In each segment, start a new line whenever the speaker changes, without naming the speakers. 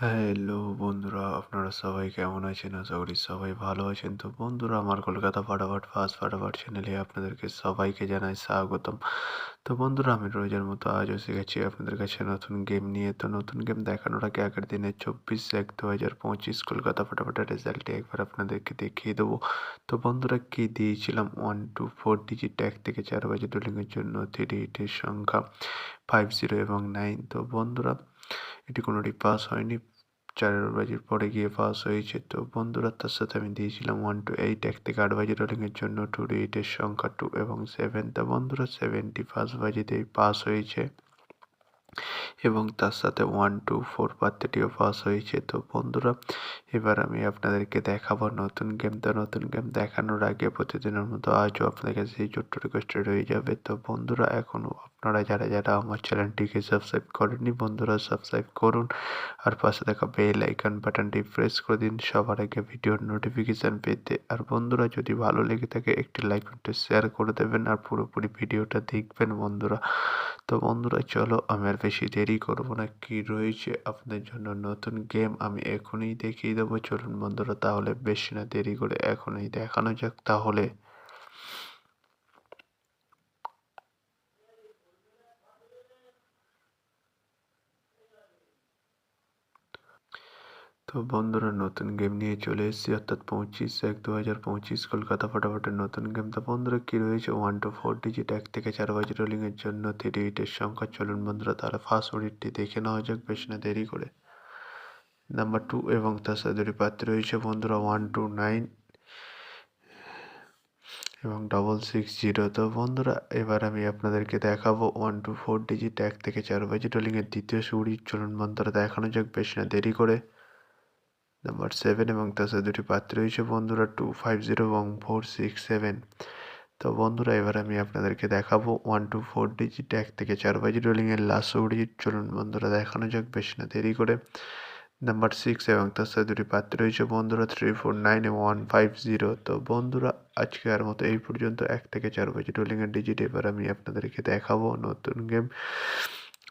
Hello বন্ধুরা, আপনারা সবাই কেমন আছেন? আশা করি সবাই ভালো আছেন। তো বন্ধুরা, আমার কলকাতা ফাটাফাট ফার্স্ট ফাটাফাট চ্যানেলে আপনাদেরকে সবাইকে জানাই স্বাগতম। তো বন্ধুরা, আমি রোজের মতো আজও এসে গেছি আপনাদের কাছে নতুন গেম নিয়ে। তো নতুন গেম দেখানোর আগে আগের দিনে 24/1/2025 কলকাতা ফাটাফাটের রেজাল্টটি একবার আপনাদেরকে দেখিয়ে দেবো। তো বন্ধুরা, কি দিয়েছিলাম 1 to 4 ডিজিট 1 থেকে 4 বাজে রোলিংয়ের জন্য 3 ডিজিটের সংখ্যা 50 এবং 9। তো বন্ধুরা, এটি কোনোটি পাস হয়নি, 4 বাজির পরে গিয়ে পাস হয়েছে। তো বন্ধুরা, তার সাথে আমি দিয়েছিলাম 1 to 8 1 থেকে 8 বাজে রোলিংয়ের জন্য 2 ডিজিটের সংখ্যা 2 এবং 7। তো বন্ধুরা, 7টি ফার্স্ট বাজিতেই পাস হয়েছে এবং তার সাথে 1 to 4 বার্থডেটিও পাস হয়েছে। তো বন্ধুরা, এবার আমি আপনাদেরকে দেখাবো নতুন গেম। তো নতুন গেম দেখানোর আগে প্রতিদিনের মতো আজও আপনাদের কাছে সেই ছোট্ট রিকোয়েস্টটা রয়ে যাবে। তো বন্ধুরা, এখনও আপনারা যারা যারা আমার চ্যানেলটিকে সাবস্ক্রাইব করেননি, বন্ধুরা সাবস্ক্রাইব করুন আর পাশে থাকা বেল আইকন বাটনটি প্রেস করে দিন সবার আগে ভিডিওর নোটিফিকেশান পেতে। আর বন্ধুরা, যদি ভালো লেগে থাকে একটি লাইক একটু শেয়ার করে দেবেন আর পুরোপুরি ভিডিওটা দেখবেন বন্ধুরা। তো বন্ধুরা, চলো আমি আর বেশি দেরি করবো না, কি রয়েছে আপনাদের জন্য নতুন গেম আমি এখনই দেখিয়ে দেবো। চলুন বন্ধুরা, তাহলে বেশি না দেরি করে এখনই দেখানো যাক তাহলে। তো বন্ধুরা, নতুন গেম নিয়ে চলে এসেছি, অর্থাৎ 25/1/2025 কলকাতা ফাটাফাটের নতুন গেম। তো বন্ধুরা, কি রয়েছে 1 to 4 ডিজিট 1 থেকে 4 বাজে রোলিংয়ের জন্য 3 ডিজিটের সংখ্যা। চলুন বন্ধুরা, তাহলে ফার্স্ট ওডিটটি দেখে নেওয়া যাক বেশি না দেরি করে। নাম্বার 2 এবং তার সাথে দুটি প্রার্থী রয়েছে বন্ধুরা, 129 এবং 660। তো বন্ধুরা, এবার আমি আপনাদেরকে দেখাবো 1 to 4 ডিজিট 1 থেকে 4 বাজে রোলিংয়ের দ্বিতীয় সুড়ি। চলুন বন্ধুরা, দেখানো যাক বেশি না দেরি করে। নাম্বার 7 এবং তার সাথে দুটি প্রার্থী রয়েছে বন্ধুরা, 250 এবং 467। তো বন্ধুরা, এবার আমি আপনাদেরকে দেখাবো 1 to 4 ডিজিট 1 থেকে 4 বাজে রোলিংয়ের লাস্ট সুড়ি। চলুন বন্ধুরা, দেখানো যাক বেশি না দেরি করে। নাম্বার 6 এবং তার সাথে দুটি প্রার্থী রয়েছে বন্ধুরা, 349 এবং 150। তো বন্ধুরা, আজকে আর মতো এই পর্যন্ত 1 থেকে 4 বাজে রোলিংয়ের ডিজিট। এবার আমি আপনাদেরকে দেখাবো নতুন গেম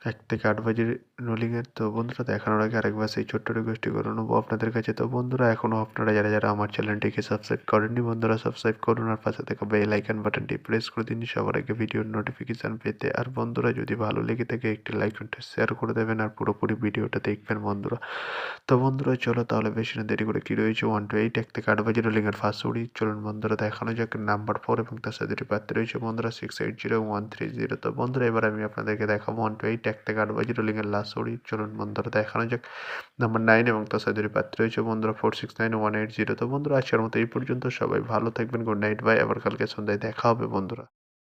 1 থেকে 8 বাজে রোলিংয়ের। তো বন্ধুরা, দেখানোর আগে আরেকবার সেই ছোট্ট রিকোয়েস্টটি করে নেবো আপনাদের কাছে। তো বন্ধুরা, এখনও আপনারা যারা যারা আমার চ্যানেলটিকে সাবস্ক্রাইব করেননি, বন্ধুরা সাবস্ক্রাইব করুন আর পাশে থাকা বেল আইকন বাটনটি প্রেস করে দিন সবার আগে ভিডিওর নোটিফিকেশান পেতে। আর বন্ধুরা, যদি ভালো লেগে থাকে একটি লাইক একটু শেয়ার করে দেবেন আর পুরোপুরি ভিডিওটা দেখবেন বন্ধুরা। তো বন্ধুরা, চলো তাহলে বেশি না দেরি করে, কি রয়েছে 1 to 8 1 থেকে 8 বাজে রোলিংয়ের ফার্স্ট উড়ি। চলুন বন্ধুরা, দেখানো যাক। নাম্বার 4 এবং তার সাথে দুটি প্রার্থী রয়েছে বন্ধুরা, 680 এবং 130। তো বন্ধুরা, এবার আমি আপনাদেরকে দেখাবো 1 to 8 1 থেকে 8 বাজে রোলিংয়ের লাস্ট উড়ি। চলুন বন্ধুরা, দেখানো যাক। নাম্বার 9 এবং তার সাথে দুটি প্রার্থী রয়েছে বন্ধুরা, 469 ও 180। তো বন্ধুরা, আজকের মতো এই পর্যন্ত। সবাই ভালো থাকবেন। Good night, bye. আবার কালকে সন্ধ্যায় দেখা হবে বন্ধুরা।